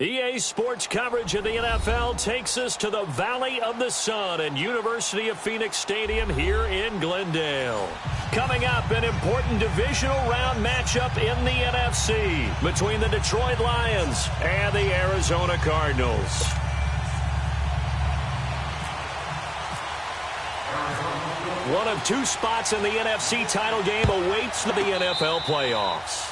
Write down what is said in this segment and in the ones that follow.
EA Sports coverage of the NFL takes us to the Valley of the Sun and University of Phoenix Stadium here in Glendale. Coming up, an important divisional round matchup in the NFC between the Detroit Lions and the Arizona Cardinals. One of two spots in the NFC title game awaits the NFL playoffs.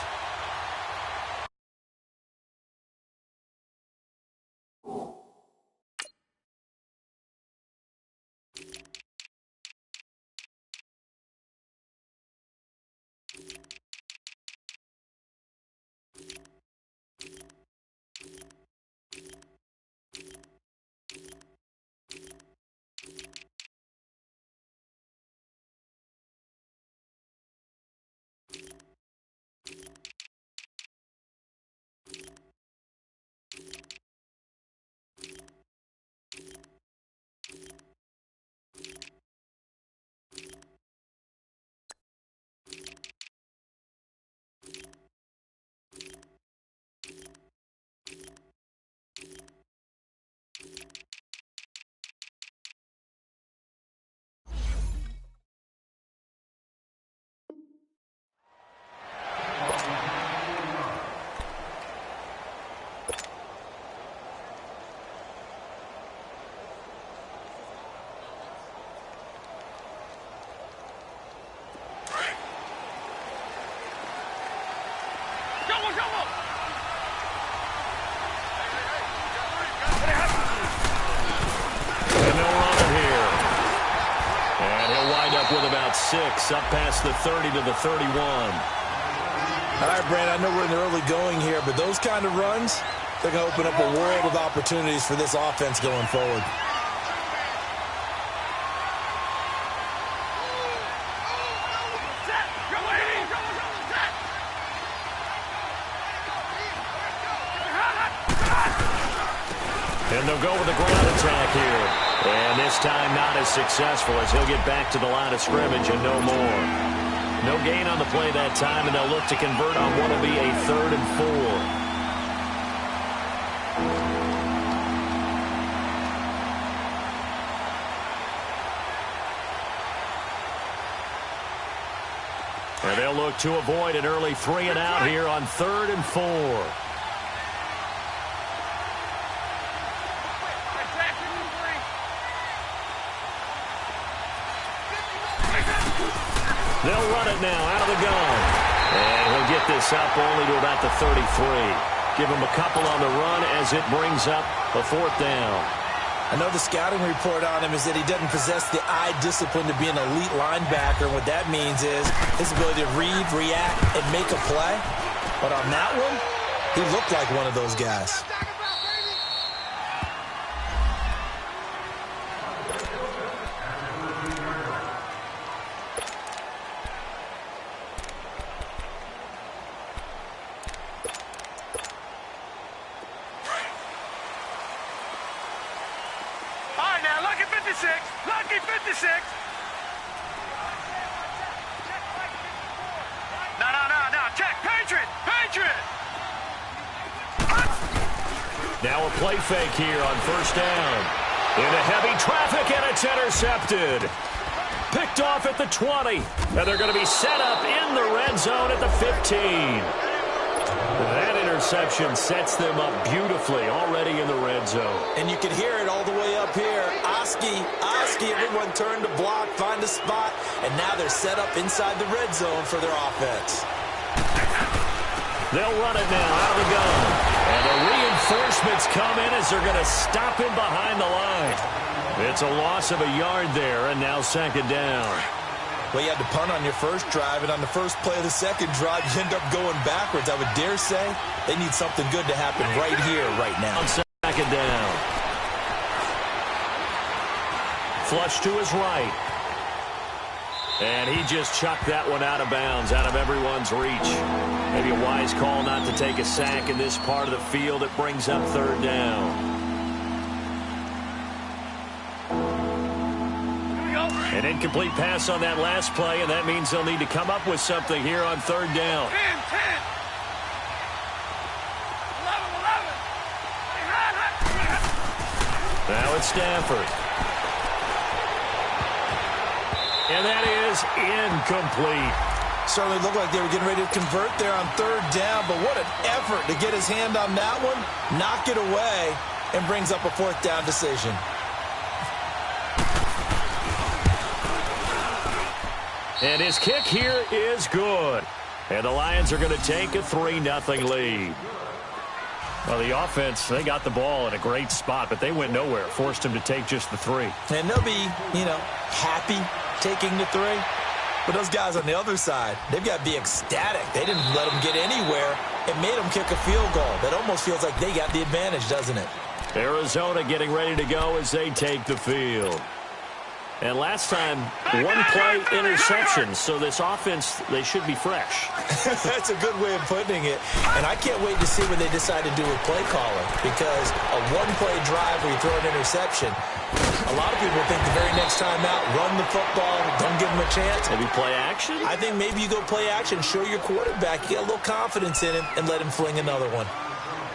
With about 6, up past the 30 to the 31. All right, Brandon, I know we're in the early going here, but those kind of runs, they're going to open up a world of opportunities for this offense going forward. And they'll go with the ground attack here. And this time not as successful as he'll get back to the line of scrimmage and no more. No gain on the play that time, and they'll look to convert on what will be a 3rd and 4. And they'll look to avoid an early 3 and out here on 3rd and 4. They'll run it now out of the gun. And he'll get this up only to about the 33. Give him a couple on the run as it brings up a 4th down. I know the scouting report on him is that he doesn't possess the eye discipline to be an elite linebacker. And what that means is his ability to read, react, and make a play. But on that one, he looked like one of those guys. Now a play fake here on 1st down. Into heavy traffic, and it's intercepted. Picked off at the 20. And they're going to be set up in the red zone at the 15. That interception sets them up beautifully already in the red zone. And you can hear it all the way up here. Oski, everyone turned to block, find a spot, and now they're set up inside the red zone for their offense. They'll run it now out of the gun. And the reinforcements come in as they're going to stop him behind the line. It's a loss of a yard there, and now 2nd down. Well, you had to punt on your first drive, and on the first play of the second drive, you end up going backwards. I would dare say they need something good to happen right here, right now. On 2nd down. Flush to his right. And he just chucked that one out of bounds, out of everyone's reach. Maybe a wise call not to take a sack in this part of the field. It brings up 3rd down. An incomplete pass on that last play, and that means they'll need to come up with something here on 3rd down. 10, 10. 11, 11. with Stanford. And that is incomplete. Certainly looked like they were getting ready to convert there on third down, but what an effort to get his hand on that one, knock it away, and brings up a fourth down decision. And his kick here is good. And the Lions are going to take a 3-0 lead. Well, the offense, they got the ball in a great spot, but they went nowhere. Forced him to take just the 3. And they'll be, happy taking the 3. But those guys on the other side, they've got to be ecstatic. They didn't let them get anywhere and made them kick a field goal. That almost feels like they got the advantage, doesn't it? Arizona getting ready to go as they take the field. And last time, one-play interception, so this offense, they should be fresh. That's a good way of putting it. And I can't wait to see what they decide to do with play calling, because a one-play drive where you throw an interception, a lot of people think the very next time out, run the football, don't give them a chance. Maybe play action? I think maybe you go play action, show your quarterback, you get a little confidence in him, and let him fling another one.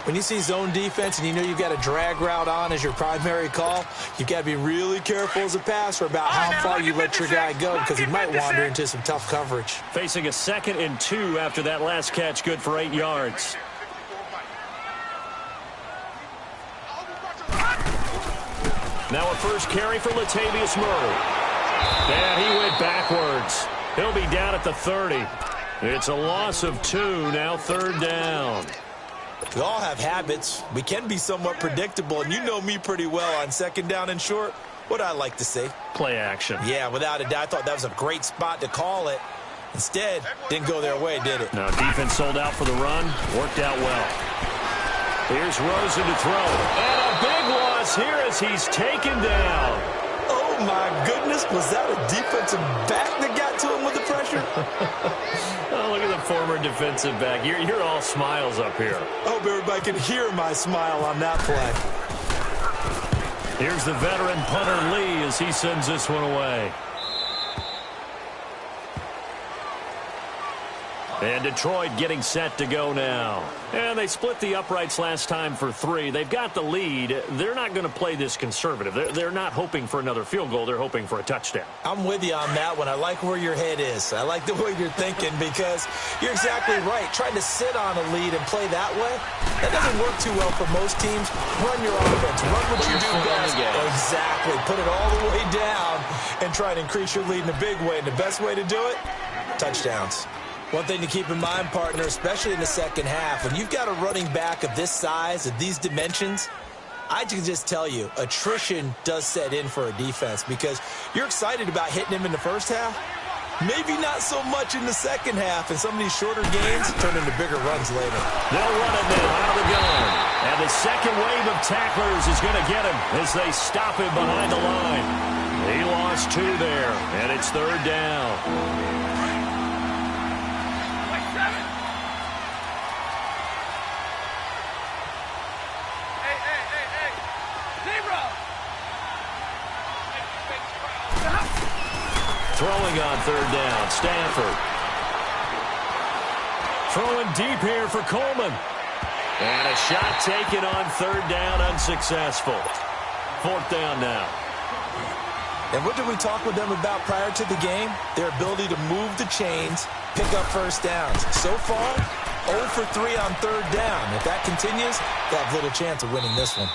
When you see zone defense and you know you've got a drag route on as your primary call, you've got to be really careful as a passer about how far you let your guy go, because he might wander into some tough coverage. Facing a 2nd and 2 after that last catch, good for 8 yards. Now a first carry for Latavius Murray. And he went backwards. He'll be down at the 30. It's a loss of 2, now 3rd down. We all have habits. We can be somewhat predictable, and you know me pretty well on 2nd down and short. What I like to see? Play action. Yeah, without a doubt. I thought that was a great spot to call it. Instead, didn't go their way, did it? No, defense sold out for the run. Worked out well. Here's Rosen to throw. And a big loss here as he's taken down. Oh, my goodness. Was that a defensive back that got to him with the pressure? Oh, look at the former defensive back. You're all smiles up here. I hope everybody can hear my smile on that play. Here's the veteran punter Lee as he sends this one away. And Detroit getting set to go now. And they split the uprights last time for 3. They've got the lead. They're not going to play this conservative. They're not hoping for another field goal. They're hoping for a touchdown. I'm with you on that one. I like where your head is. I like the way you're thinking, because you're exactly right. Trying to sit on a lead and play that way, that doesn't work too well for most teams. Run your offense. Run what you do best. Exactly. Put it all the way down and try and increase your lead in a big way. And the best way to do it, touchdowns. One thing to keep in mind, partner, especially in the second half, when you've got a running back of this size, of these dimensions, I can just tell you, attrition does set in for a defense, because you're excited about hitting him in the first half. Maybe not so much in the second half, and some of these shorter gains turn into bigger runs later. They'll run it now out of the gun. And the second wave of tacklers is going to get him as they stop him behind the line. He lost 2 there, and it's 3rd down. Throwing on 3rd down, Stanford. Throwing deep here for Coleman. And a shot taken on 3rd down, unsuccessful. 4th down now. And what did we talk with them about prior to the game? Their ability to move the chains, pick up first downs. So far, 0 for 3 on 3rd down. If that continues, they have little chance of winning this one.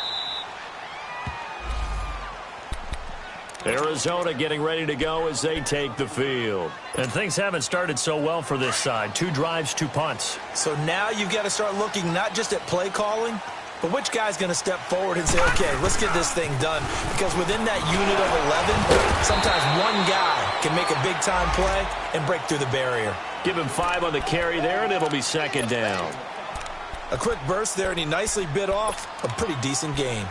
Arizona getting ready to go as they take the field. And things haven't started so well for this side. 2 drives, 2 punts. So now you've got to start looking not just at play calling, but which guy's going to step forward and say, okay, let's get this thing done. Because within that unit of 11, sometimes one guy can make a big-time play and break through the barrier. Give him 5 on the carry there, and it'll be 2nd down. A quick burst there, and he nicely bit off a pretty decent gain.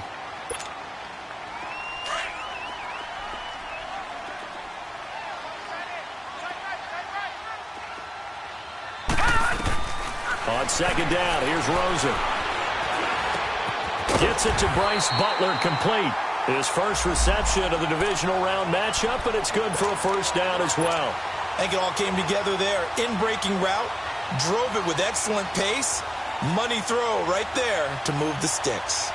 On 2nd down, here's Rosen. Gets it to Bryce Butler, complete. His first reception of the divisional round matchup, and it's good for a 1st down as well. I think it all came together there. In-breaking route, drove it with excellent pace. Money throw right there to move the sticks.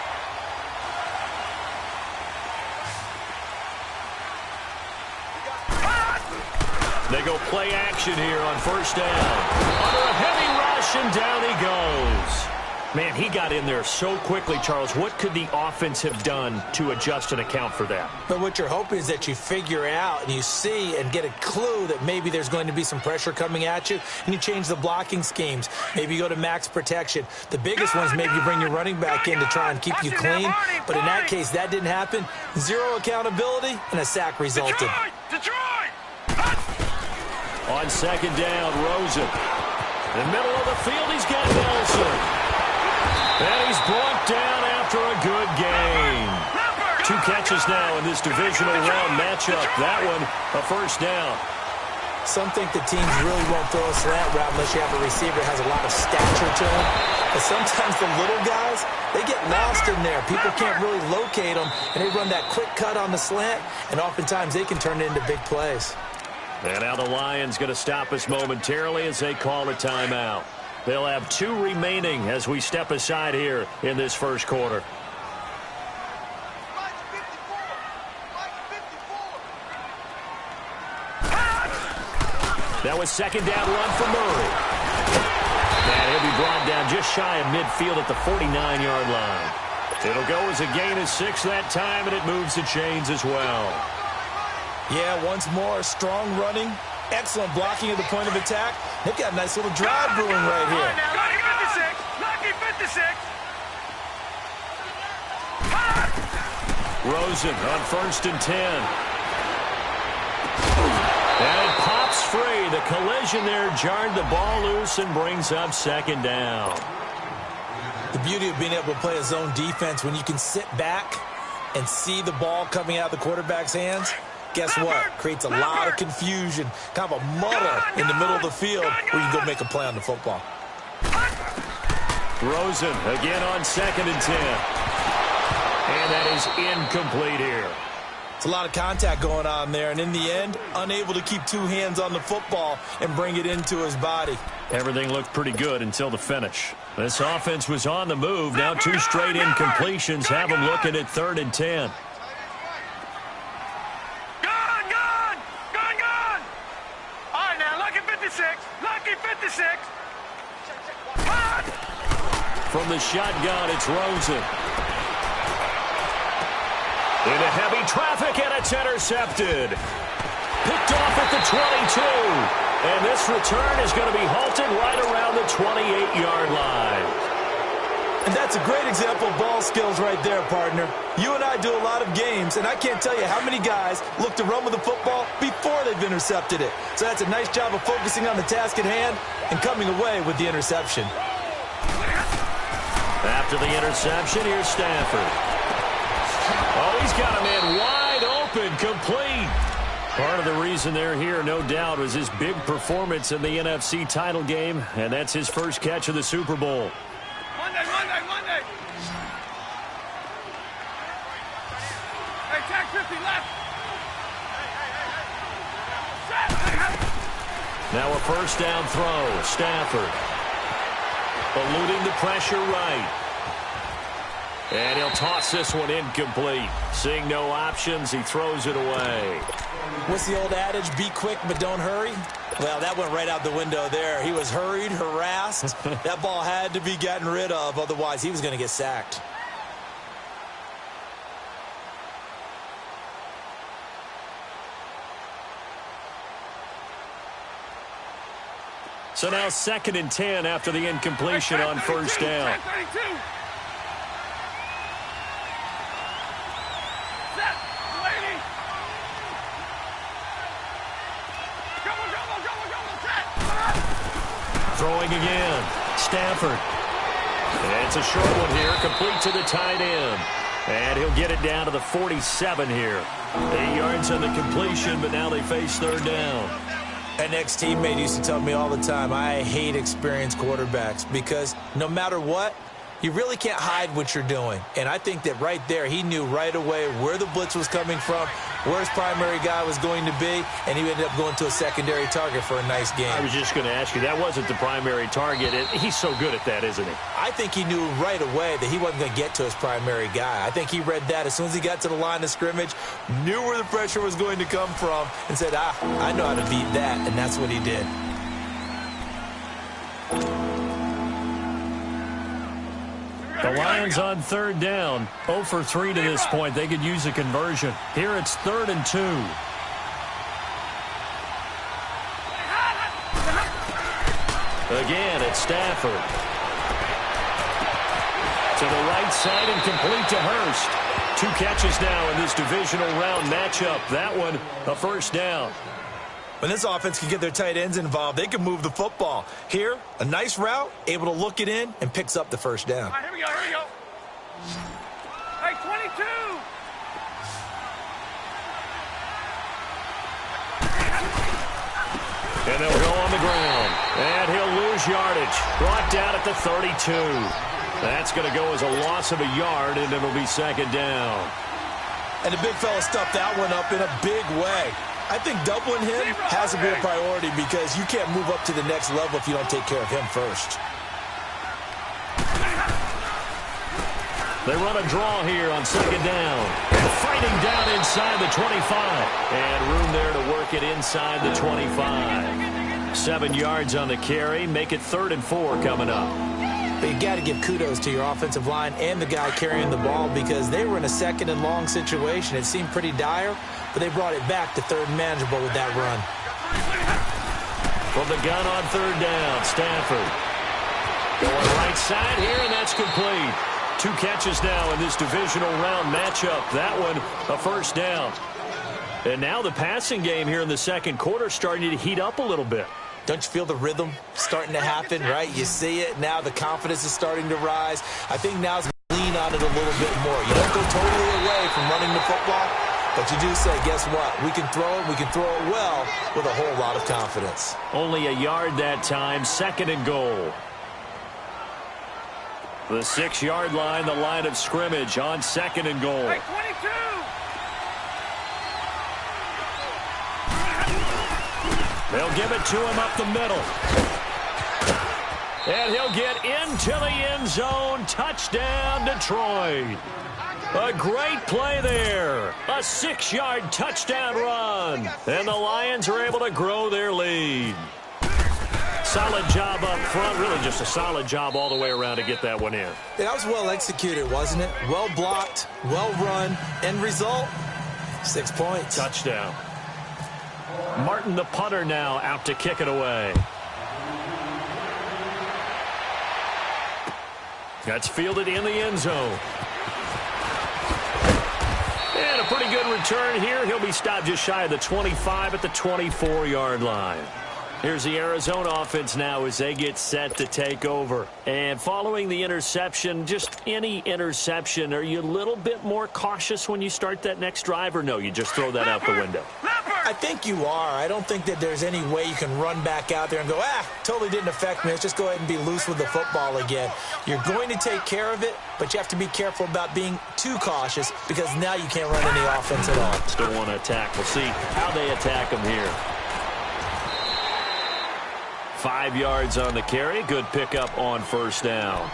They go play action here on first down. Under a heavy rush, and down he goes. Man, he got in there so quickly, Charles. What could the offense have done to adjust and account for that? But what you're hoping is that you figure out and you see and get a clue that maybe there's going to be some pressure coming at you, and you change the blocking schemes. Maybe you go to max protection. The biggest one is maybe you bring your running back in to try and keep you clean. But in that case, that didn't happen. Zero accountability, and a sack resulted. Detroit! On second down, Rosen. In the middle of the field, he's got Nelson. And he's brought down after a good game. 2 catches now in this divisional round matchup. That one, a first down. Some think the teams really won't throw a slant route unless you have a receiver that has a lot of stature to him. But sometimes the little guys, they get lost in there. People can't really locate them, and they run that quick cut on the slant, and oftentimes they can turn it into big plays. And now the Lions going to stop us momentarily as they call a timeout. They'll have 2 remaining as we step aside here in this first quarter. That was second down run for Murray. And he'll be brought down just shy of midfield at the 49-yard line. It'll go as a gain of 6 that time, and it moves the chains as well. Yeah, once more, strong running, excellent blocking at the point of attack. They've got a nice little drive brewing right here. Lucky 56! Lucky 56! Rosen on first and 10. And it pops free. The collision there jarred the ball loose and brings up second down. The beauty of being able to play a zone defense when you can sit back and see the ball coming out of the quarterback's hands. Guess what? Creates a lot of confusion, kind of a muddle in the middle of the field where you can go make a play on the football. Rosen again on second and 10. And that is incomplete here. It's a lot of contact going on there, and in the end, unable to keep 2 hands on the football and bring it into his body. Everything looked pretty good until the finish. This offense was on the move. Now 2 straight incompletions have them looking at third and 10. From the shotgun, it's Rosen. Into heavy traffic, and it's intercepted. Picked off at the 22. And this return is going to be halted right around the 28-yard line. And that's a great example of ball skills right there, partner. You and I do a lot of games, and I can't tell you how many guys look to run with the football before they've intercepted it. So that's a nice job of focusing on the task at hand and coming away with the interception. After the interception, here's Stafford. Oh, he's got a man wide open, complete. Part of the reason they're here, no doubt, was his big performance in the NFC title game, and that's his first catch of the Super Bowl. Monday. Hey, tag 50 left. Now a first down throw. Stafford eluding the pressure right. And he'll toss this one incomplete. Seeing no options, he throws it away. What's the old adage? Be quick, but don't hurry. Well, that went right out the window there. He was hurried, harassed. That ball had to be gotten rid of, otherwise he was going to get sacked. So now second and 10 after the incompletion on first down. Throwing again. Stafford. And it's a short one here, complete to the tight end. And he'll get it down to the 47 here. 8 yards on the completion, but now they face third down. An ex-teammate used to tell me all the time, I hate experienced quarterbacks because no matter what, you really can't hide what you're doing. And I think that right there, he knew right away where the blitz was coming from, where his primary guy was going to be, and he ended up going to a secondary target for a nice game. I was just going to ask you, that wasn't the primary target. He's so good at that, isn't he? I think he knew right away that he wasn't going to get to his primary guy. I think he read that as soon as he got to the line of scrimmage, knew where the pressure was going to come from, and said, I know how to beat that, and that's what he did. The Lions on third down, 0 for 3 to this point. They could use a conversion. Here it's 3rd and 2. Again, it's Stafford. To the right side and complete to Hurst. 2 catches now in this divisional round matchup. That one, a first down. When this offense can get their tight ends involved, they can move the football. Here, a nice route, able to look it in, and picks up the first down. All right, here we go, here we go. Hey, 22! And they'll go on the ground. And he'll lose yardage. Brought down at the 32. That's going to go as a loss of a yard, and it'll be second down. And the big fella stuffed that one up in a big way. I think doubling him has to be a priority because you can't move up to the next level if you don't take care of him first. They run a draw here on second down. And fighting down inside the 25. And room there to work it inside the 25. 7 yards on the carry. Make it 3rd and 4 coming up. But you got to give kudos to your offensive line and the guy carrying the ball because they were in a 2nd and long situation. It seemed pretty dire, but they brought it back to 3rd and manageable with that run. From the gun on 3rd down, Stafford. Going right side here, and that's complete. 2 catches now in this divisional round matchup. That one, a first down. And now the passing game here in the second quarter starting to heat up a little bit. Don't you feel the rhythm starting to happen, right? You see it. Now the confidence is starting to rise. I think now's lean on it a little bit more. You don't go totally away from running the football, but you do say, guess what? We can throw it. We can throw it well with a whole lot of confidence. Only a yard that time. 2nd and goal. The 6-yard line, the line of scrimmage on 2nd and goal. Hey, 22! They'll give it to him up the middle. And he'll get into the end zone. Touchdown, Detroit. A great play there. A 6-yard touchdown run. And the Lions are able to grow their lead. Solid job up front. Really just a solid job all the way around to get that one in. Yeah, that was well executed, wasn't it? Well blocked, well run. End result, 6 points. Touchdown. Martin, the punter, now out to kick it away. That's fielded in the end zone. And a pretty good return here. He'll be stopped just shy of the 25 at the 24-yard line. Here's the Arizona offense now as they get set to take over. And following the interception, just any interception, are you a little bit more cautious when you start that next drive, or no, you just throw that out the window? I think you are. I don't think that there's any way you can run back out there and go, totally didn't affect me. Let's just go ahead and be loose with the football again. You're going to take care of it, but you have to be careful about being too cautious because now you can't run any offense at all. Still want to attack. We'll see how they attack them here. 5 yards on the carry. Good pickup on first down.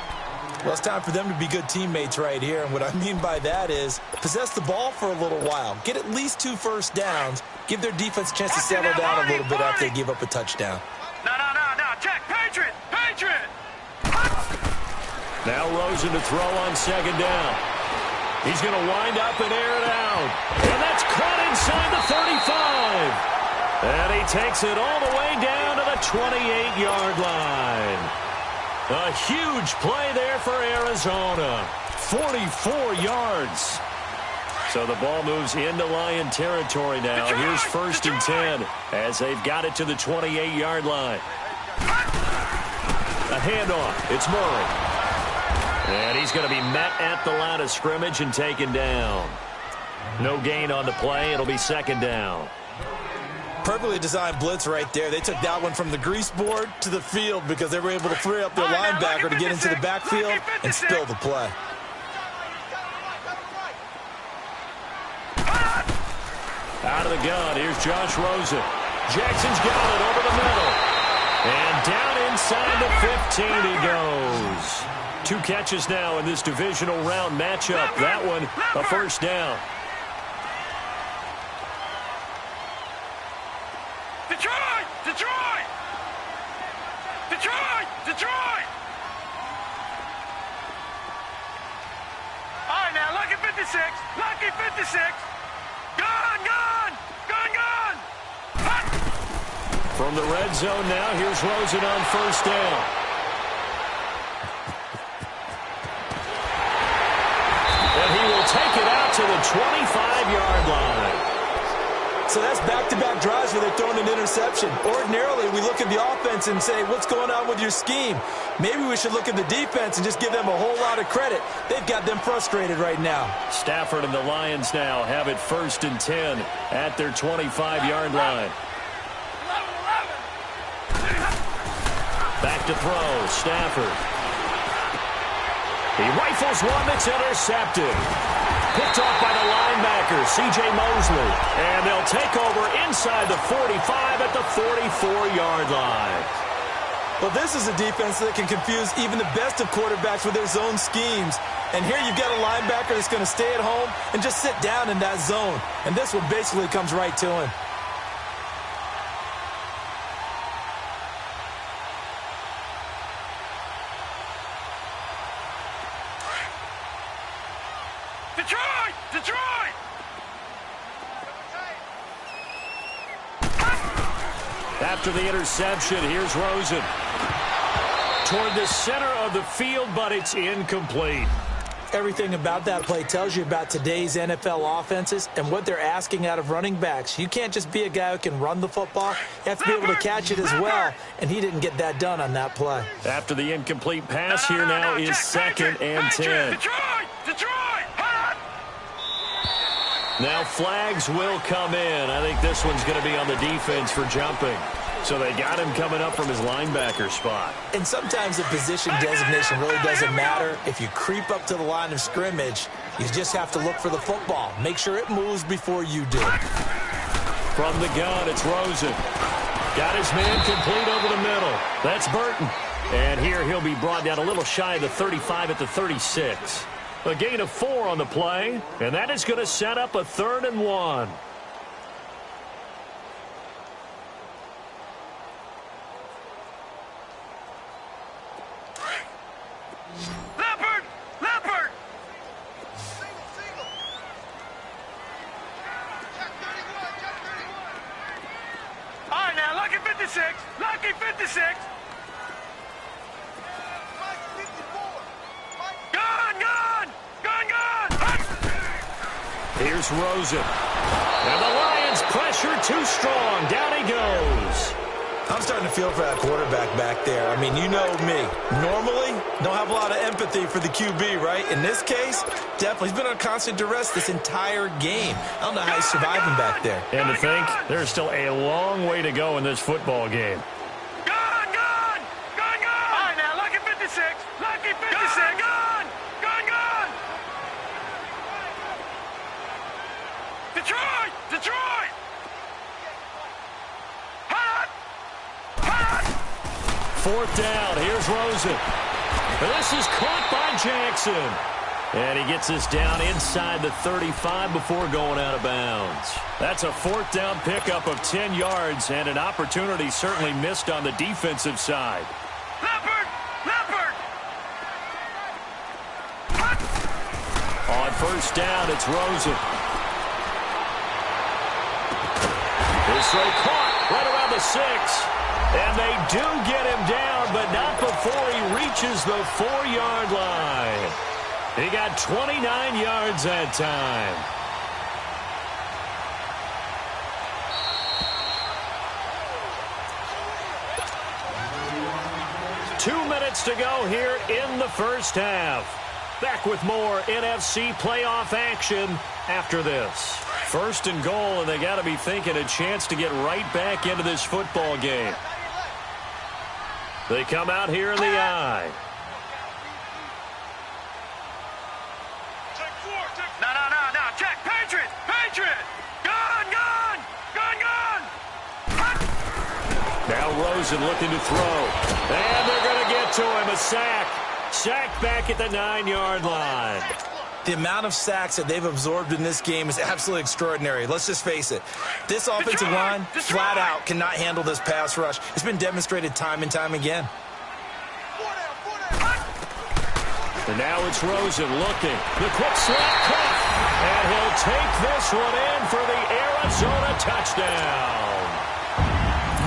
Well, it's time for them to be good teammates right here. And what I mean by that is possess the ball for a little while. Get at least 2 first downs. Give their defense a chance to settle down a little bit after they give up a touchdown. No. Check. Patriot. Now Rosen to throw on second down. He's going to wind up and air it out. And that's caught inside the 35. And he takes it all the way down to the 28-yard line. A huge play there for Arizona. 44 yards. So the ball moves into Lion territory now. Here's 1st and 10 as they've got it to the 28-yard line. A handoff. It's Murray. And he's going to be met at the line of scrimmage and taken down. No gain on the play. It'll be 2nd down. Perfectly designed blitz right there. They took that one from the grease board to the field because they were able to free up their linebacker to get into the backfield and spill the play. Out of the gun, here's Josh Rosen. Jackson's got it over the middle. And down inside the 15 he goes. 2 catches now in this divisional round matchup. That one, a first down. Detroit! Detroit! Detroit! Detroit! All right, now, lucky 56. Lucky 56. Gun, gun! Gun, gun! Hot! From the red zone now, here's Rosen on first down. And he will take it out to the 25-yard line. So that's back-to-back drives where they're throwing an interception. Ordinarily, we look at the offense and say, what's going on with your scheme? Maybe we should look at the defense and just give them a whole lot of credit. They've got them frustrated right now. Stafford and the Lions now have it 1st and 10 at their 25-yard line. 11. Back to throw, Stafford. He rifles one that's intercepted. Picked off by the linebacker, C.J. Mosley. And they'll take over inside the 45 at the 44-yard line. Well, this is a defense that can confuse even the best of quarterbacks with their zone schemes. And here you've got a linebacker that's going to stay at home and just sit down in that zone. And this one basically comes right to him. Detroit! Detroit! After the interception, here's Rosen. Toward the center of the field, but it's incomplete. Everything about that play tells you about today's NFL offenses and what they're asking out of running backs. You can't just be a guy who can run the football. You have to be able to catch it as well, and he didn't get that done on that play. After the incomplete pass, here now is 2nd and 10. Detroit! Detroit! Now flags will come in. I think this one's going to be on the defense for jumping. So they got him coming up from his linebacker spot. And sometimes the position designation really doesn't matter. If you creep up to the line of scrimmage, you just have to look for the football. Make sure it moves before you do. From the gun, it's Rosen. Got his man complete over the middle. That's Burton. And here he'll be brought down a little shy of the 35 at the 36. A gain of 4 on the play, and that is going to set up a 3rd and 1. Leopard! Leopard! All right, now, lucky 56. Lucky 56. Gun, gun! Gun, gun! Here's Rosen. And the Lions pressure too strong. Down he goes. I'm starting to feel for that quarterback back there. I mean, you know me. Normally, don't have a lot of empathy for the QB, right? In this case, definitely. He's been on constant duress this entire game. I don't know how he's surviving back there. And to think, there's still a long way to go in this football game. Gun, gun! Gun, gun! All right, now, lucky 56. Lucky 56. Gun, gun! Gun, gun! Detroit! Detroit! Hot! Hot! 4th down. Here's Rosen. And this is caught by Jackson. And he gets this down inside the 35 before going out of bounds. That's a 4th down pickup of 10 yards and an opportunity certainly missed on the defensive side. Leopard! Leopard! On 1st down, it's Rosen. This throw caught right around the 6. And they do get him down, but not before he reaches the 4-yard line. He got 29 yards that time. Two minutes to go here in the first half. Back with more NFC playoff action after this. First and goal, and they got to be thinking a chance to get right back into this football game. They come out here in the eye. No. Check. Patriot. Gun. Now Rosen looking to throw. And they're going to get to him. A sack. Sack back at the 9-yard line. The amount of sacks that they've absorbed in this game is absolutely extraordinary. Let's just face it. This offensive line, flat out, cannot handle this pass rush. It's been demonstrated time and time again. And now it's Rosen looking. The quick slap cut. And he'll take this one in for the Arizona touchdown.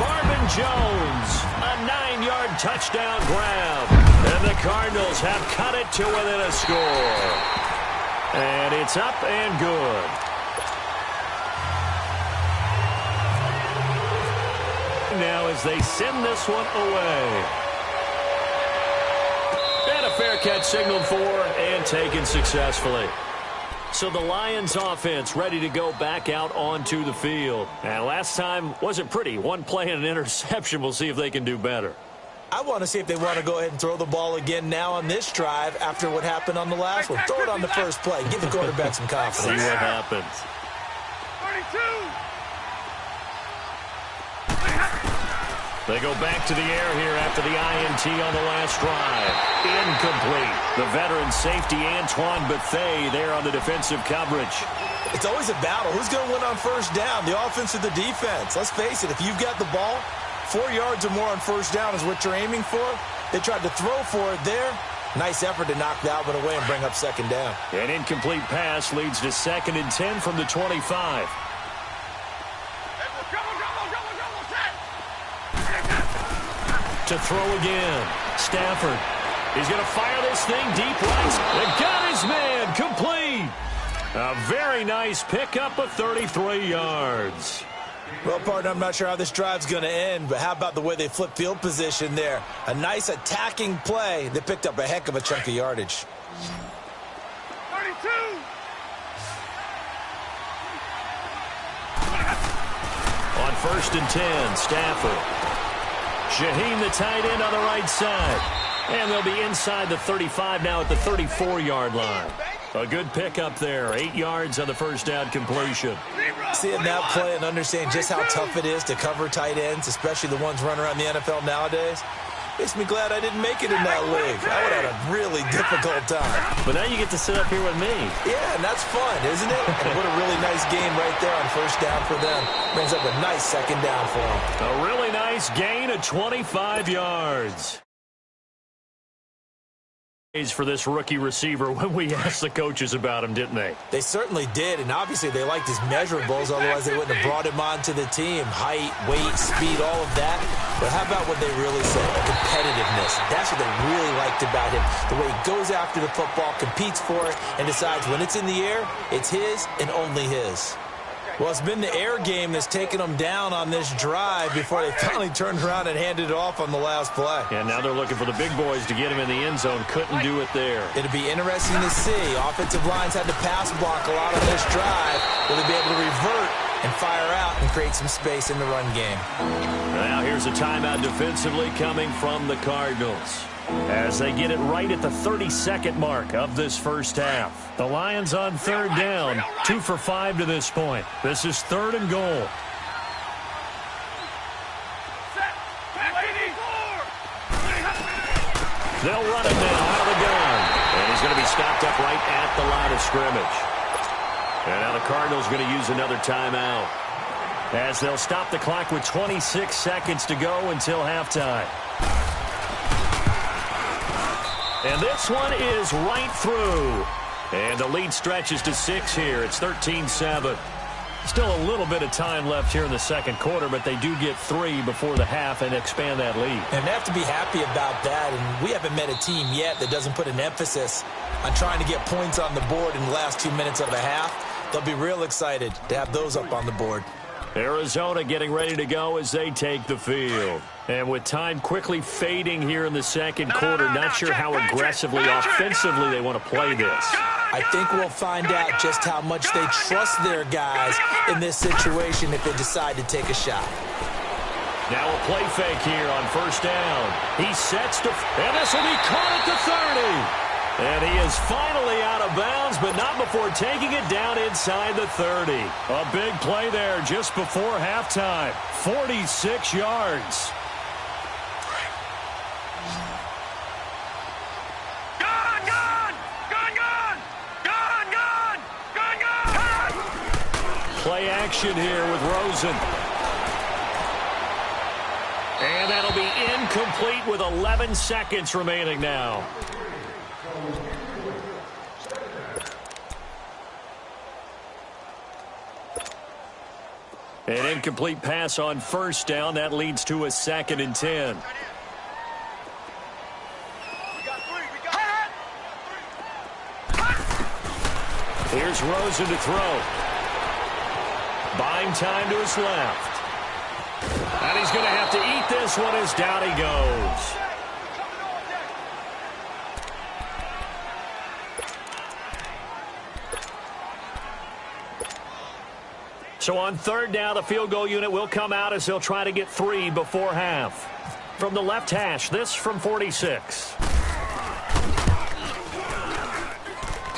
Marvin Jones, a 9-yard touchdown grab. And the Cardinals have cut it to within a score. And it's up and good. Now as they send this one away. And a fair catch signaled for and taken successfully. So the Lions offense ready to go back out onto the field. And last time wasn't pretty. One play and an interception. We'll see if they can do better. I want to see if they want to go ahead and throw the ball again now on this drive after what happened on the last one. Throw it on the first play. Give the quarterback some confidence. See what happens. 32. They go back to the air here after the INT on the last drive. Incomplete. The veteran safety Antoine Bethea there on the defensive coverage. It's always a battle. Who's going to win on first down, the offense or the defense? Let's face it, if you've got the ball, 4 yards or more on first down is what you're aiming for. They tried to throw for it there. Nice effort to knock that one away and bring up second down. An incomplete pass leads to 2nd and 10 from the 25. To throw again. Stafford. He's going to fire this thing deep right. And got his man complete. A very nice pickup of 33 yards. Well, partner, I'm not sure how this drive's going to end, but how about the way they flip field position there? A nice attacking play. They picked up a heck of a chunk of yardage. 32. On 1st and 10, Stafford. Shaheen, the tight end, on the right side. And they'll be inside the 35 now at the 34-yard line. A good pickup there. 8 yards on the first down completion. Seeing that play and understanding just how tough it is to cover tight ends, especially the ones running around the NFL nowadays, makes me glad I didn't make it in that league. I would have had a really difficult time. But now you get to sit up here with me. Yeah, and that's fun, isn't it? And what a really nice game right there on first down for them. Brings up a nice second down for them. A really nice gain of 25 yards. For this rookie receiver when we asked the coaches about him, didn't they? They certainly did, and obviously they liked his measurables, otherwise they wouldn't have brought him onto the team. Height, weight, speed, all of that. But how about what they really said? Competitiveness. That's what they really liked about him. The way he goes after the football, competes for it, and decides when it's in the air, it's his and only his. Well, it's been the air game that's taken them down on this drive before they finally turned around and handed it off on the last play. And now they're looking for the big boys to get him in the end zone. Couldn't do it there. It'll be interesting to see. Offensive lines had to pass block a lot on this drive. Will they be able to revert and fire out and create some space in the run game? Now here's a timeout defensively coming from the Cardinals, as they get it right at the 32nd mark of this first half. The Lions on 3rd down, 2 for 5 to this point. This is 3rd and goal. They'll run him now out of the gun, and he's going to be stopped up right at the line of scrimmage. And now the Cardinals going to use another timeout, as they'll stop the clock with 26 seconds to go until halftime. And this one is right through. And the lead stretches to 6 here. It's 13-7. Still a little bit of time left here in the second quarter, but they do get 3 before the half and expand that lead. And they have to be happy about that. And we haven't met a team yet that doesn't put an emphasis on trying to get points on the board in the last 2 minutes of a half. They'll be real excited to have those up on the board. Arizona getting ready to go as they take the field. And with time quickly fading here in the second quarter, not sure how aggressively, offensively they want to play this. I think we'll find out just how much they trust their guys in this situation if they decide to take a shot. Now a play fake here on first down. He sets to, and this will be caught at the 30. And he is finally out of bounds, but not before taking it down inside the 30. A big play there just before halftime. 46 yards. Play action here with Rosen. And that'll be incomplete with 11 seconds remaining now. An incomplete pass on first down. That leads to a 2nd and 10. Here's Rosen to throw. Buying time to his left. And he's going to have to eat this one as down he goes. So on third down, the field goal unit will come out as they'll try to get 3 before half. From the left hash, this from 46.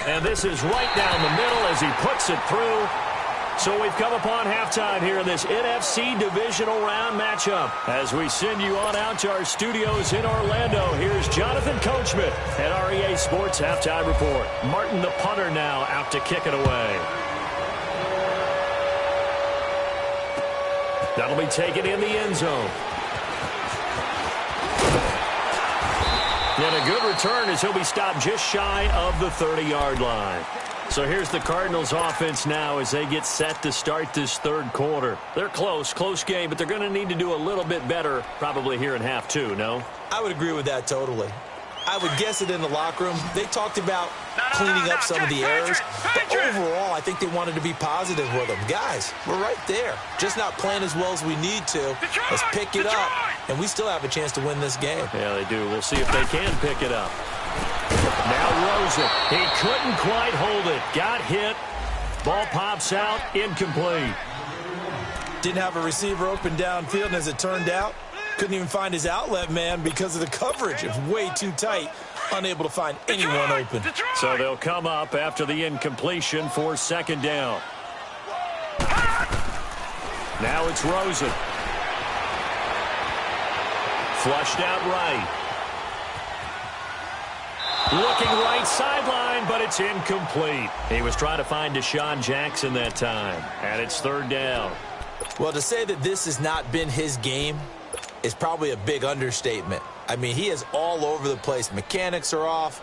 And this is right down the middle as he puts it through. So we've come upon halftime here in this NFC Divisional Round matchup. As we send you on out to our studios in Orlando, here's Jonathan Coachman at REA Sports Halftime Report. Martin, the punter, now out to kick it away. That'll be taken in the end zone. And a good return as he'll be stopped just shy of the 30-yard line. So here's the Cardinals offense now as they get set to start this third quarter. They're close game, but they're going to need to do a little bit better probably here in half two, no? I would agree with that totally. I would guess it in the locker room. They talked about cleaning up some of the errors, but overall, I think they wanted to be positive with them. Guys, we're right there. Just not playing as well as we need to. Let's pick it up, and we still have a chance to win this game. Yeah, they do. We'll see if they can pick it up. Now Rosen. He couldn't quite hold it. Got hit. Ball pops out. Incomplete. Didn't have a receiver open downfield, and as it turned out, couldn't even find his outlet man because of the coverage. It was way too tight. Unable to find anyone open. So they'll come up after the incompletion for 2nd down. Now it's Rosen. Flushed out right. Looking right sideline, but it's incomplete. He was trying to find Deshaun Jackson that time. And it's 3rd down. Well, to say that this has not been his game is probably a big understatement. I mean, he is all over the place. Mechanics are off,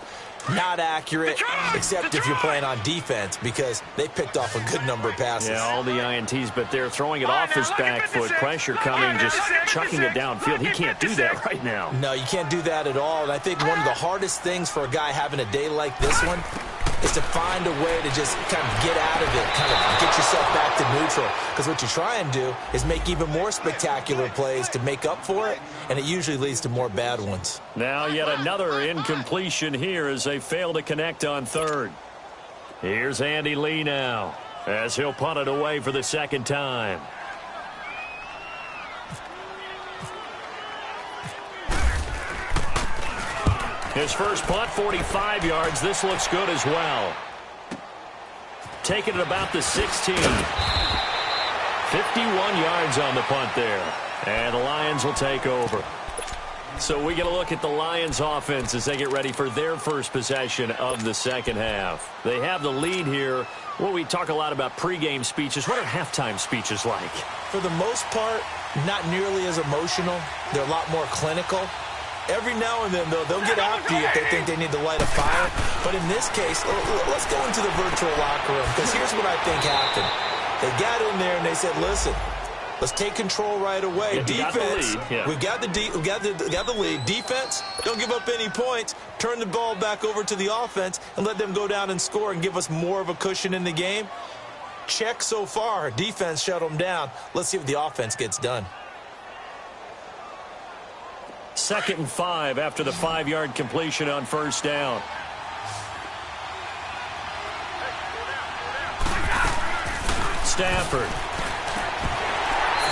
not accurate, except if you're playing on defense because they picked off a good number of passes. Yeah, all the INTs, but they're throwing it off his back foot. Pressure coming, just chucking it downfield. He can't do that right now. No, you can't do that at all. And I think one of the hardest things for a guy having a day like this one is to find a way to just kind of get out of it, kind of get yourself back to neutral. Because what you try and do is make even more spectacular plays to make up for it, and it usually leads to more bad ones. Now yet another incompletion here as they fail to connect on 3rd. Here's Andy Lee now as he'll punt it away for the 2nd time. His first punt, 45 yards. This looks good as well. Taking it about the 16. 51 yards on the punt there. And the Lions will take over. So we get a look at the Lions offense as they get ready for their first possession of the 2nd half. They have the lead here. Well, we talk a lot about pregame speeches. What are halftime speeches like? For the most part, not nearly as emotional. They're a lot more clinical. Every now and then, though, they'll get after you if they think they need to light a fire. But in this case, let's go into the virtual locker room, because here's what I think happened. They got in there and they said, listen, let's take control right away. Yeah, Defense, we've got the lead. Defense, don't give up any points. Turn the ball back over to the offense and let them go down and score and give us more of a cushion in the game. Check so far. Defense shut them down. Let's see what the offense gets done. 2nd and 5 after the 5-yard completion on first down. Stafford.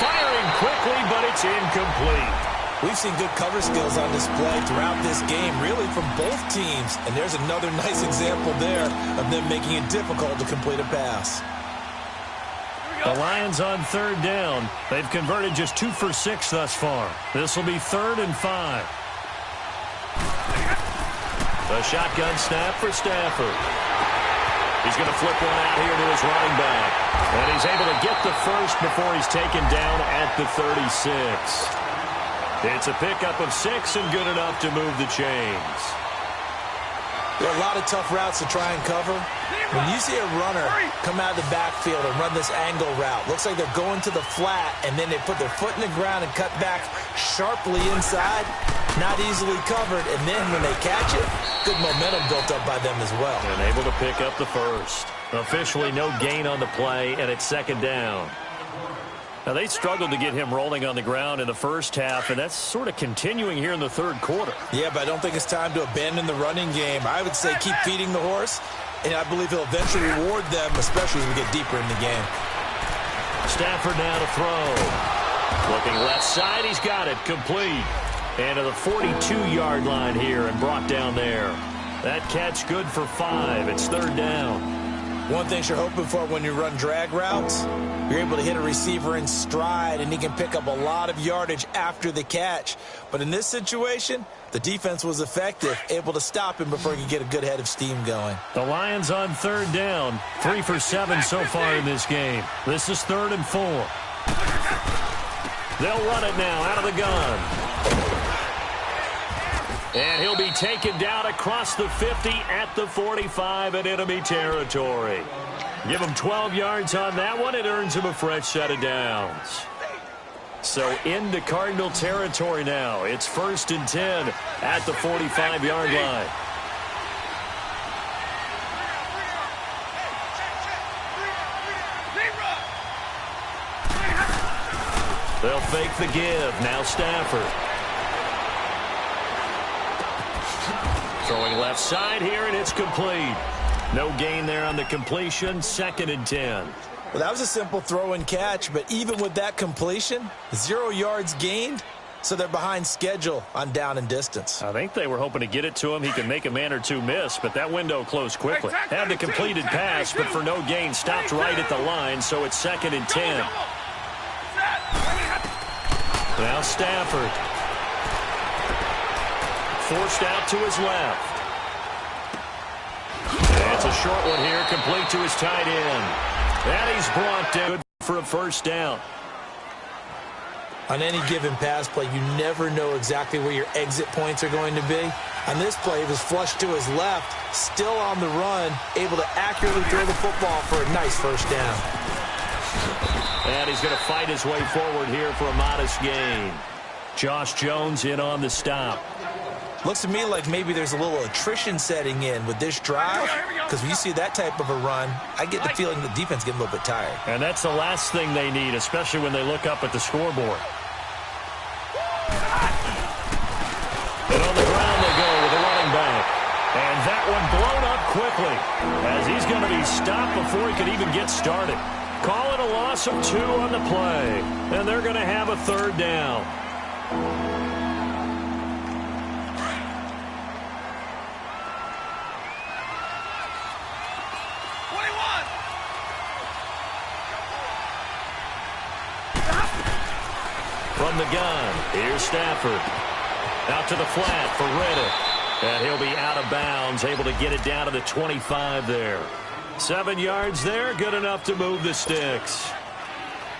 Firing quickly, but it's incomplete. We've seen good cover skills on display throughout this game, really from both teams. And there's another nice example there of them making it difficult to complete a pass. The Lions on third down. They've converted just 2 for 6 thus far. This will be 3rd and 5. The shotgun snap for Stafford. He's going to flip one out here to his running back. And he's able to get the first before he's taken down at the 36. It's a pickup of 6 and good enough to move the chains. There are a lot of tough routes to try and cover. When you see a runner come out of the backfield and run this angle route, looks like they're going to the flat, and then they put their foot in the ground and cut back sharply inside. Not easily covered, and then when they catch it, good momentum built up by them as well. And able to pick up the first. Officially no gain on the play, and it's 2nd down. Now, they struggled to get him rolling on the ground in the first half, and that's sort of continuing here in the 3rd quarter. Yeah, but I don't think it's time to abandon the running game. I would say keep feeding the horse, and I believe he'll eventually reward them, especially as we get deeper in the game. Stafford now to throw. Looking left side, he's got it, complete. And to the 42-yard line here and brought down there. That catch good for 5. It's 3rd down. One thing you're hoping for when you run drag routes, you're able to hit a receiver in stride, and he can pick up a lot of yardage after the catch. But in this situation, the defense was effective, able to stop him before he could get a good head of steam going. The Lions on 3rd down, 3 for 7 so far in this game. This is 3rd and 4. They'll run it now out of the gun. And he'll be taken down across the 50 at the 45 in enemy territory. Give him 12 yards on that one. It earns him a fresh set of downs. So into Cardinal territory now. It's 1st and 10 at the 45-yard line. They'll fake the give. Now Stafford. Throwing left side here, and it's complete. No gain there on the completion. 2nd and 10. Well, that was a simple throw and catch, but even with that completion, 0 yards gained, so they're behind schedule on down and distance. I think they were hoping to get it to him. He could make a man or two miss, but that window closed quickly. Had the completed pass, but for no gain, stopped right at the line, so it's 2nd and 10. Now Stafford. Forced out to his left. It's a short one here, complete to his tight end. And he's brought down for a 1st down. On any given pass play, you never know exactly where your exit points are going to be. On this play, it was flushed to his left, still on the run, able to accurately throw the football for a nice 1st down. And he's going to fight his way forward here for a modest gain. Josh Jones in on the stop. Looks to me like maybe there's a little attrition setting in with this drive, because when you see that type of a run, I get the feeling the defense getting a little bit tired. And that's the last thing they need, especially when they look up at the scoreboard. And on the ground they go with the running back. And that one blown up quickly, as he's going to be stopped before he could even get started. Call it a loss of 2 on the play, and they're going to have a 3rd down. From the gun, here's Stafford. Out to the flat for Riddick. And he'll be out of bounds, able to get it down to the 25 there. 7 yards there, good enough to move the sticks.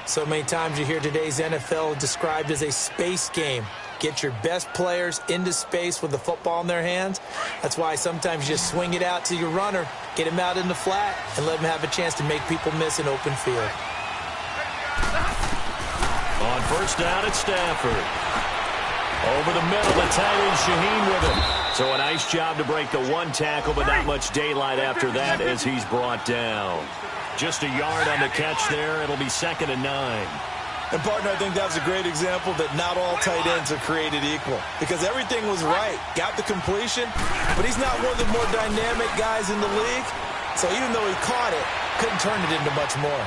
So many times you hear today's NFL described as a space game. Get your best players into space with the football in their hands. That's why sometimes you just swing it out to your runner, get him out in the flat, and let him have a chance to make people miss an open field. On 1st down, it's Stafford. Over the middle, the tight end Shaheen with him. So a nice job to break the 1 tackle, but not much daylight after that as he's brought down. Just a yard on the catch there. It'll be 2nd and 9. And, partner, I think that was a great example that not all tight ends are created equal, because everything was right. Got the completion, but he's not one of the more dynamic guys in the league. So even though he caught it, couldn't turn it into much more.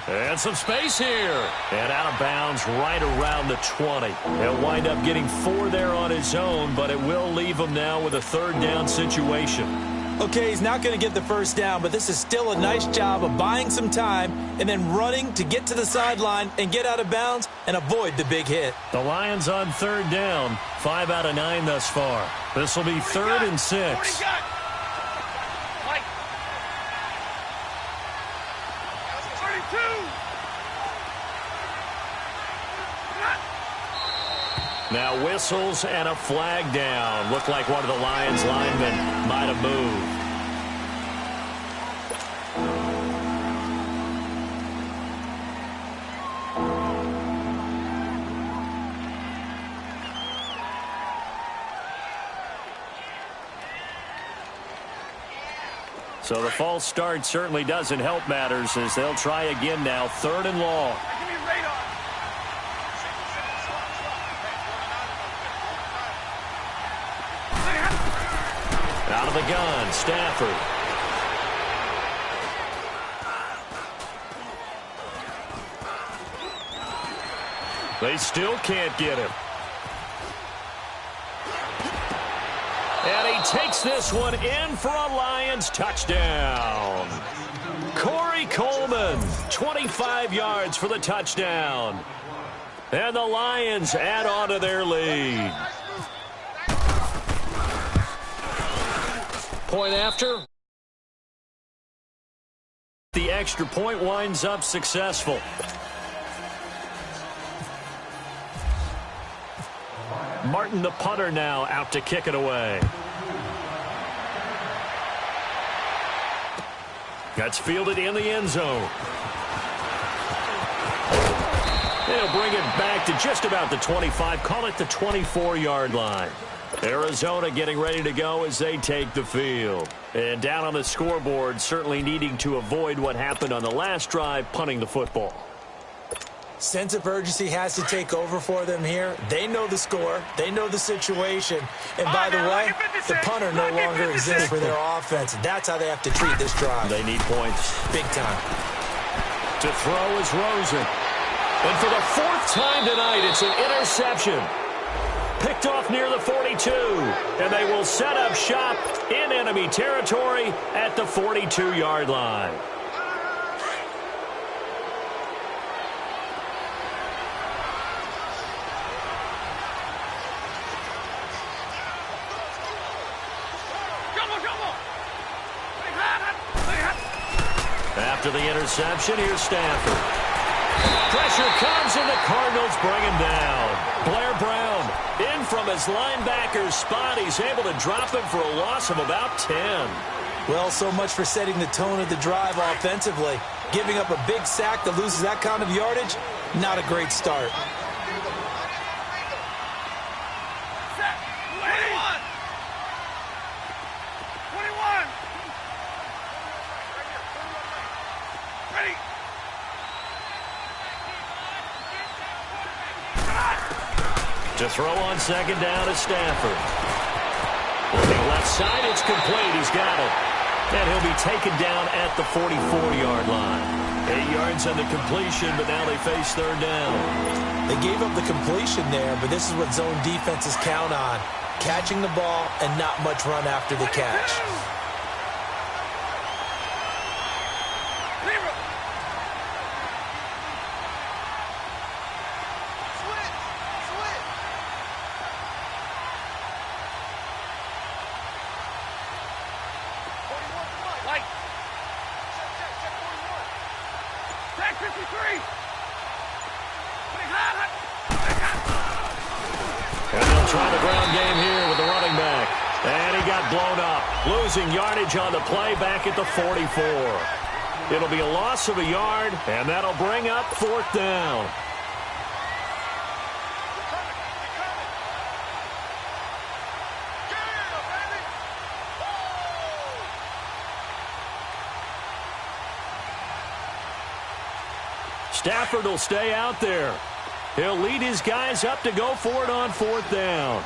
And some space here. And out of bounds right around the 20. He'll wind up getting 4 there on his own, but it will leave him now with a third down situation. Okay, he's not going to get the first down, but this is still a nice job of buying some time and then running to get to the sideline and get out of bounds and avoid the big hit. The Lions on third down, 5 out of 9 thus far. This will be 3rd and 6. Now whistles and a flag down. Looked like one of the Lions linemen might have moved. So the false start certainly doesn't help matters as they'll try again now, 3rd and long. Out of the gun, Stafford. They still can't get him. And he takes this one in for a Lions touchdown. Corey Coleman, 25 yards for the touchdown. And the Lions add on to their lead. Point after. The extra point winds up successful. Martin, the punter, now out to kick it away. That's fielded in the end zone. They'll bring it back to just about the 25. Call it the 24-yard line. Arizona getting ready to go as they take the field. And down on the scoreboard, certainly needing to avoid what happened on the last drive, punting the football. Sense of urgency has to take over for them here. They know the score. They know the situation. And by the way, the punter no longer exists for their offense. That's how they have to treat this drive. They need points. Big time. To throw is Rosen. And for the 4th time tonight, it's an interception. Picked off near the 42. And they will set up shop in enemy territory at the 42-yard line. After the interception, here's Stafford. Pressure comes, and the Cardinals bring him down. Blair Brown in from his linebacker's spot. He's able to drop him for a loss of about 10. Well, so much for setting the tone of the drive offensively. Giving up a big sack that loses that kind of yardage, not a great start. To throw on second down is Stafford. Looking left side, it's complete. He's got it. And he'll be taken down at the 44-yard line. 8 yards on the completion, but now they face third down. They gave up the completion there, but this is what zone defenses count on. Catching the ball and not much run after the catch. Losing yardage on the play back at the 44. It'll be a loss of a yard, and that'll bring up 4th down. Stafford will stay out there. He'll lead his guys up to go for it on 4th down.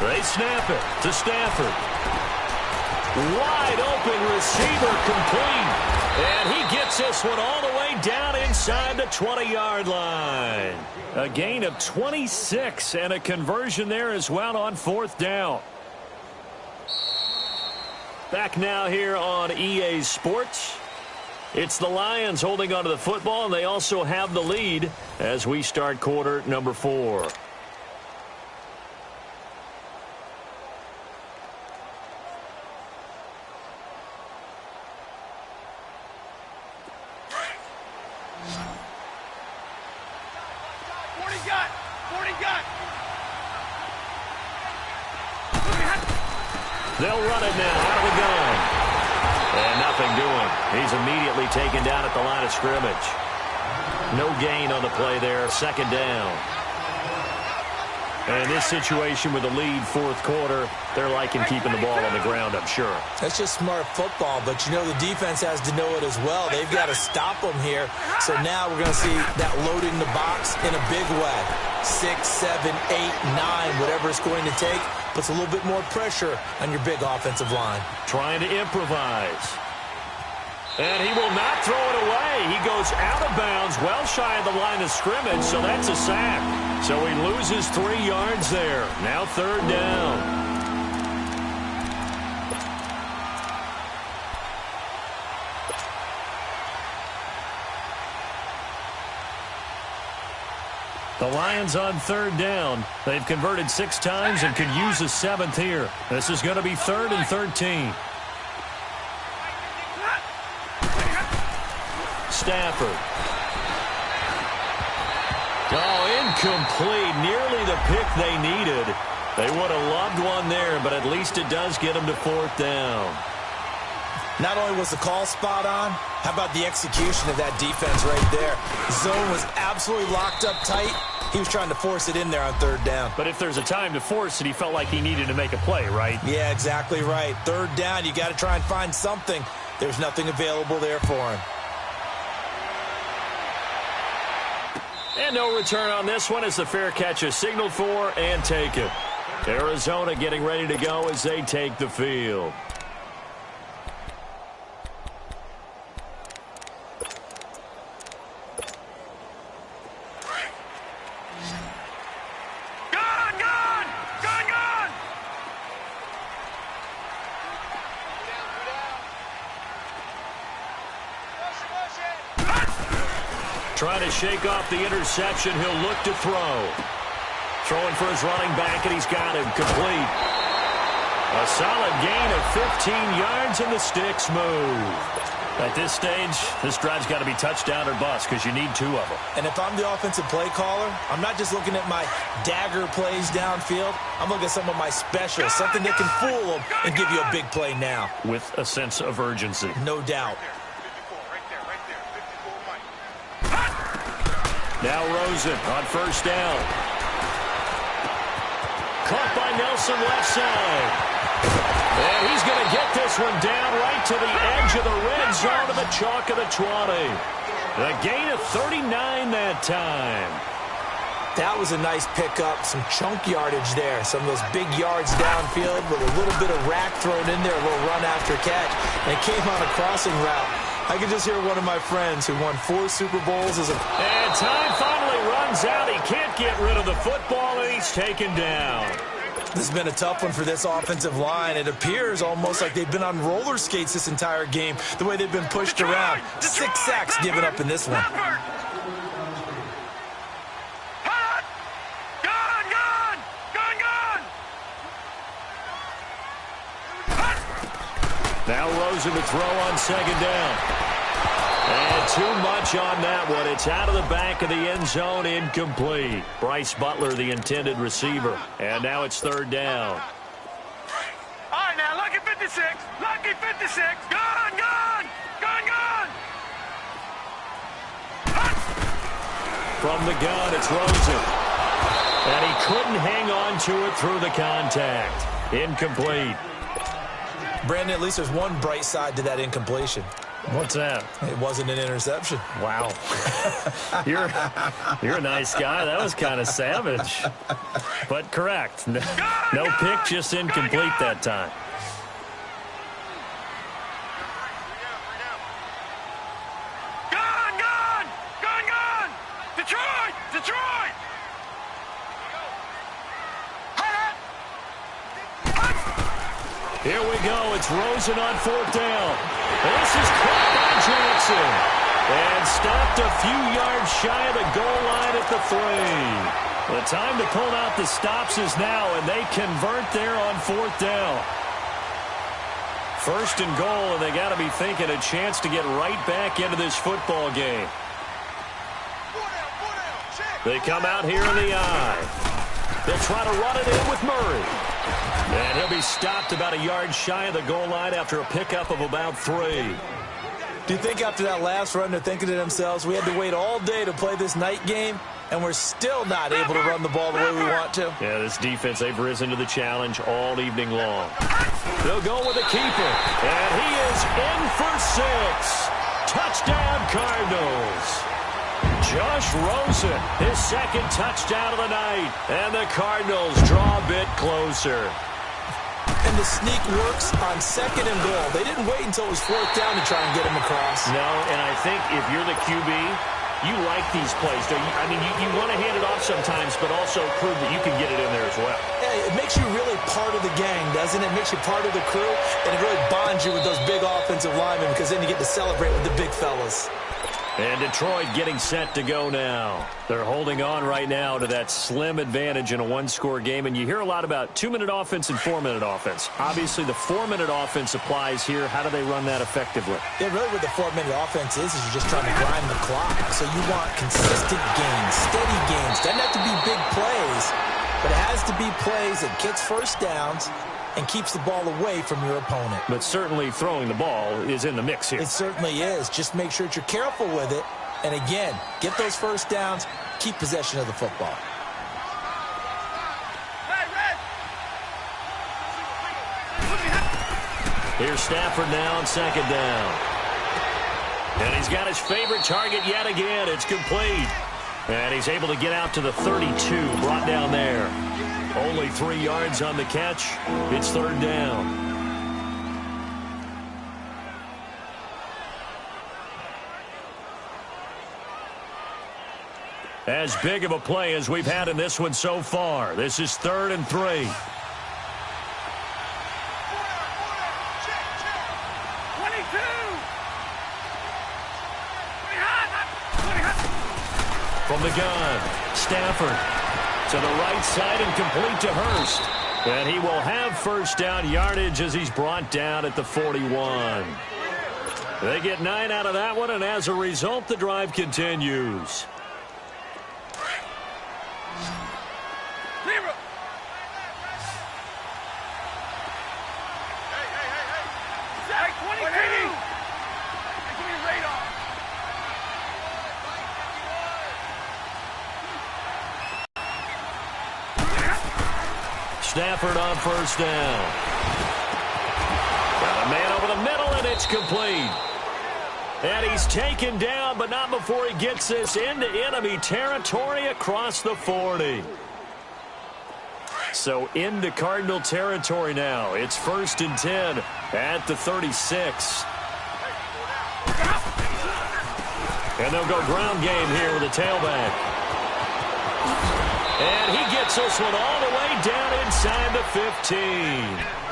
They snap it to Stafford. Wide open receiver complete. And he gets this one all the way down inside the 20-yard line. A gain of 26 and a conversion there as well on 4th down. Back now here on EA Sports. It's the Lions holding onto the football, and they also have the lead as we start quarter number 4. They'll run it now out of the gun. And nothing doing. He's immediately taken down at the line of scrimmage. No gain on the play there. 2nd down. And in this situation with the lead 4th quarter, they're liking keeping the ball on the ground, I'm sure. That's just smart football, but you know the defense has to know it as well. They've got to stop them here. So now we're going to see that loading the box in a big way. 6, 7, 8, 9, whatever it's going to take, puts a little bit more pressure on your big offensive line. Trying to improvise. And he will not throw it away. He goes out of bounds, well shy of the line of scrimmage, so that's a sack. So he loses 3 yards there. Now 3rd down. The Lions on 3rd down. They've converted 6 times and could use a 7th here. This is going to be 3rd and 13. Stafford. Oh, incomplete. Nearly the pick they needed. They would have loved one there, but at least it does get them to 4th down. Not only was the call spot on, how about the execution of that defense right there? Zone was absolutely locked up tight. He was trying to force it in there on 3rd down. But if there's a time to force it, he felt like he needed to make a play, right? Yeah, exactly right. 3rd down, you got to try and find something. There's nothing available there for him. And no return on this one as the fair catch is signaled for and taken. Arizona getting ready to go as they take the field. Trying to shake off the interception. He'll look to throw. Throwing for his running back, and he's got him complete. A solid gain of 15 yards, and the sticks move. At this stage, this drive's got to be touchdown or bust because you need 2 of them. And if I'm the offensive play caller, I'm not just looking at my dagger plays downfield. I'm looking at some of my specials, something that can fool them and give you a big play now. With a sense of urgency. No doubt. Now Rosen on 1st down. Caught by Nelson left side. And he's going to get this one down right to the edge of the red zone of the chalk of the 20. A gain of 39 that time. That was a nice pickup, some chunk yardage there. Some of those big yards downfield with a little bit of rack thrown in there, a little run after catch. And it came on a crossing route. I can just hear one of my friends who won 4 Super Bowls as a... And time finally runs out. He can't get rid of the football, and he's taken down. This has been a tough one for this offensive line. It appears almost like they've been on roller skates this entire game, the way they've been pushed around. 6 sacks given up in this one. Now Rosen to throw on 2nd down. And too much on that one. It's out of the back of the end zone, incomplete. Bryce Butler, the intended receiver. And now it's 3rd down. All right, now, lucky 56. Lucky 56. Gone, gone. Gone, gone. From the gun, it's Rosen. And he couldn't hang on to it through the contact. Incomplete. Brandon, at least there's one bright side to that incompletion. What's that? It wasn't an interception. Wow. You're a nice guy. That was kind of savage. But correct. No pick, just incomplete that time. Gone! Detroit! Here we go. It's Rosen on fourth down. This is caught by Johnson. And stopped a few yards shy of the goal line at the 3. The time to pull out the stops is now, and they convert there on fourth down. First and goal, and they got to be thinking a chance to get right back into this football game. They come out here in the eye. They'll try to run it in with Murray. And he'll be stopped about a yard shy of the goal line after a pickup of about 3. Do you think after that last run they're thinking to themselves, we had to wait all day to play this night game, and we're still not able to run the ball the way we want to? Yeah, this defense, they've risen to the challenge all evening long. They'll go with the keeper, and he is in for 6. Touchdown, Cardinals. Josh Rosen, his second touchdown of the night, and the Cardinals draw a bit closer. And the sneak works on second and goal. They didn't wait until it was fourth down to try and get him across. No, and I think if you're the QB, you like these plays. Don't you? I mean, you want to hand it off sometimes, but also prove that you can get it in there as well. Yeah, it makes you really part of the gang, doesn't it? It makes you part of the crew, and it really bonds you with those big offensive linemen because then you get to celebrate with the big fellas. And Detroit getting set to go now. They're holding on right now to that slim advantage in a one-score game. And you hear a lot about 2-minute offense and 4-minute offense. Obviously, the 4-minute offense applies here. How do they run that effectively? Yeah, really what the 4-minute offense is you're just trying to grind the clock. So you want consistent gains, steady gains. Doesn't have to be big plays, but it has to be plays that gets first downs and keeps the ball away from your opponent. But certainly throwing the ball is in the mix here. It certainly is. Just make sure that you're careful with it. And again, get those first downs, keep possession of the football. Here's Stafford now on second down. And he's got his favorite target yet again. It's complete. And he's able to get out to the 32, brought down there. Only 3 yards on the catch. It's third down. As big of a play as we've had in this one so far. This is 3rd and 3. From the gun, Stafford to the right side and complete to Hurst. And he will have first down yardage as he's brought down at the 41. They get 9 out of that one, and as a result, the drive continues. Zach, 22! Give me radar. Stafford on first down. Got a man over the middle, and it's complete. And he's taken down, but not before he gets this into enemy territory across the 40. So into Cardinal territory now. It's 1st and 10 at the 36. And they'll go ground game here with a tailback. And he gets this one all the way down inside the 15.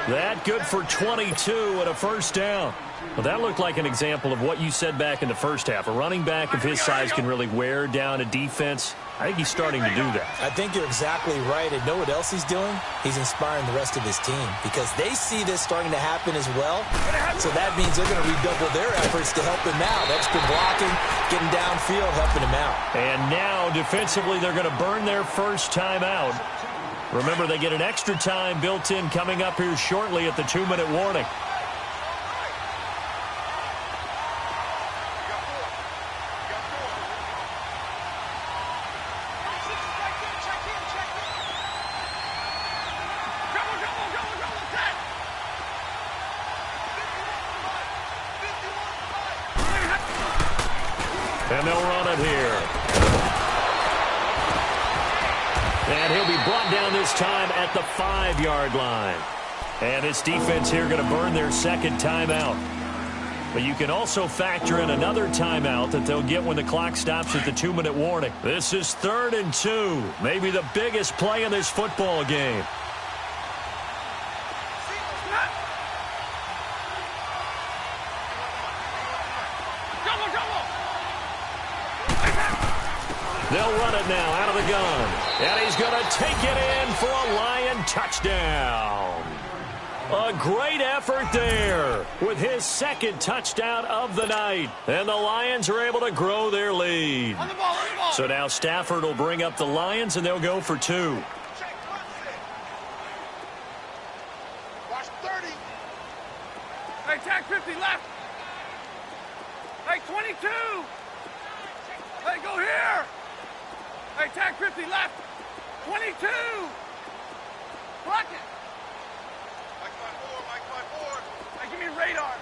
That good for 22 and a first down. Well, that looked like an example of what you said back in the first half. A running back of his size can really wear down a defense. I think he's starting to do that. I think you're exactly right. And know what else he's doing? He's inspiring the rest of his team because they see this starting to happen as well. So that means they're going to redouble their efforts to help him out. Extra blocking, getting downfield, helping him out. And now, defensively, they're going to burn their first time out. Remember, they get an extra time built in coming up here shortly at the 2-minute warning. And they'll run it here. And he'll be brought down this time at the 5-yard line. And this defense here going to burn their second timeout. But you can also factor in another timeout that they'll get when the clock stops at the 2-minute warning. This is 3rd and 2. Maybe the biggest play in this football game. They'll run it now out of the gun. And he's going to take it in for a Lion touchdown. A great effort there with his second touchdown of the night. And the Lions are able to grow their lead. On the ball. So now Stafford will bring up the Lions, and they'll go for 2. Watch 30. Hey, tag 50 left. Hey, 22. Hey, go here. Hey, tag 50 left. 22. Block it. Mike by four. Hey, give me radar.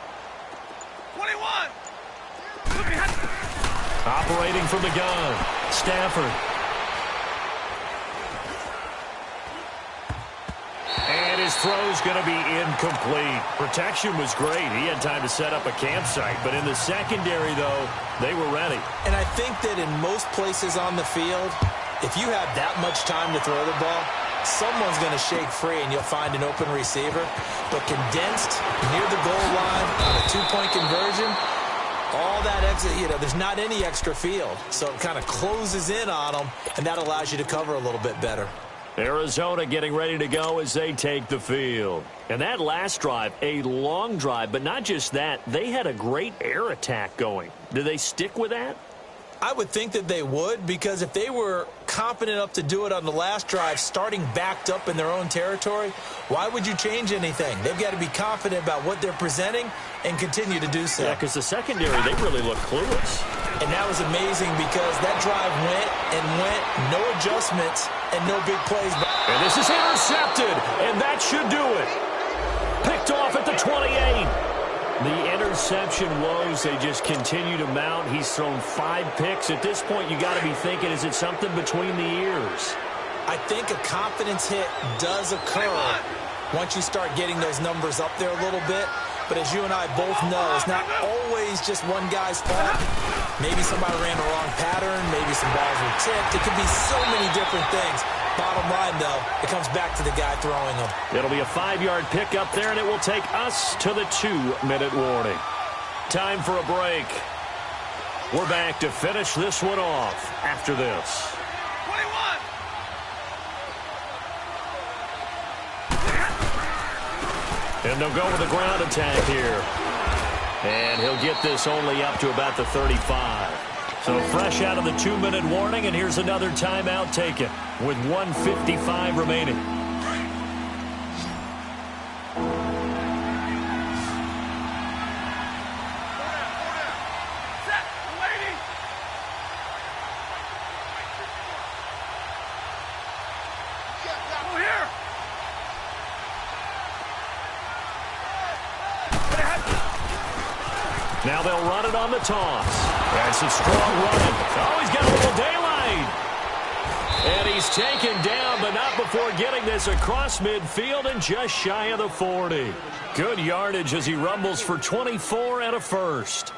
21. Look behind. Operating from the gun, Stafford. And his throw's going to be incomplete. Protection was great. He had time to set up a campsite. But in the secondary, though, they were ready. And I think that in most places on the field, if you have that much time to throw the ball, someone's going to shake free and you'll find an open receiver. But condensed near the goal line on a 2-point conversion, all that exit, there's not any extra field. So it kind of closes in on them, and that allows you to cover a little bit better. Arizona getting ready to go as they take the field. And that last drive, a long drive, but not just that, they had a great air attack going. Do they stick with that? I would think that they would, because if they were confident enough to do it on the last drive, starting backed up in their own territory, why would you change anything? They've got to be confident about what they're presenting and continue to do so. Yeah, because the secondary, they really look clueless. And that was amazing because that drive went, no adjustments, and no big plays. And this is intercepted, and that should do it. Picked off at the 28. The interception woes, they just continue to mount. He's thrown 5 picks. At this point, you got to be thinking, is it something between the ears? I think a confidence hit does occur once you start getting those numbers up there a little bit. But as you and I both know, it's not always just one guy's fault. Maybe somebody ran the wrong pattern. Maybe some balls were tipped. It could be so many different things. Bottom line, though, it comes back to the guy throwing them. It'll be a 5-yard pickup there, and it will take us to the 2-minute warning. Time for a break. We're back to finish this one off after this. 21. And they'll go with a ground attack here. And he'll get this only up to about the 35. So fresh out of the 2-minute warning, and here's another timeout taken with 1:55 remaining. Set, lady. Go here. Now they'll run it on the toss. That's a strong run. Oh, he's got a little daylight. And he's taken down, but not before getting this across midfield and just shy of the 40. Good yardage as he rumbles for 24 and a first.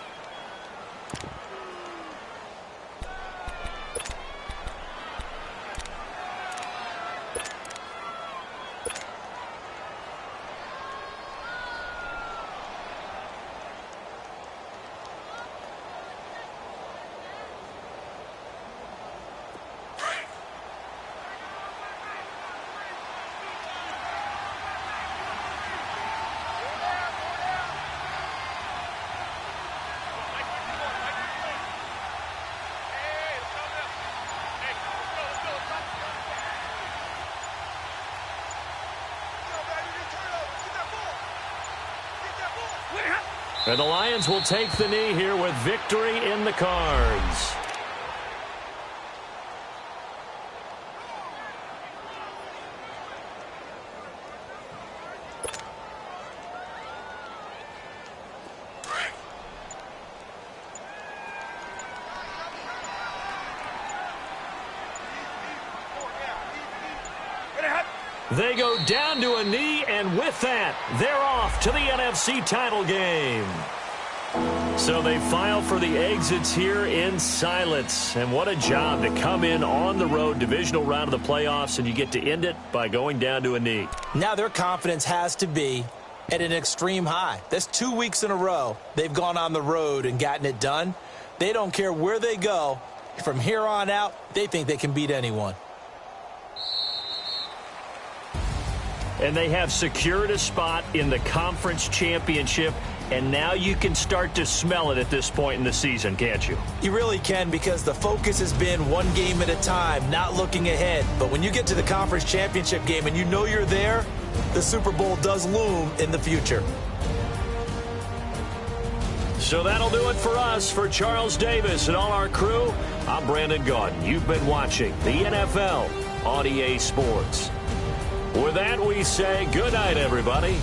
And the Lions will take the knee here with victory in the cards. They go down to a knee, and with that, they're off to the NFC title game. So they file for the exits here in silence. And what a job to come in on the road, divisional round of the playoffs, and you get to end it by going down to a knee. Now their confidence has to be at an extreme high. That's 2 weeks in a row they've gone on the road and gotten it done. They don't care where they go. From here on out, they think they can beat anyone. And they have secured a spot in the conference championship, and now you can start to smell it at this point in the season, can't you? You really can, because the focus has been one game at a time, not looking ahead. But when you get to the conference championship game and you know you're there, the Super Bowl does loom in the future. So that'll do it for us. For Charles Davis and all our crew, I'm Brandon Gaudin. You've been watching the NFL on EA Sports. With that, we say good night, everybody.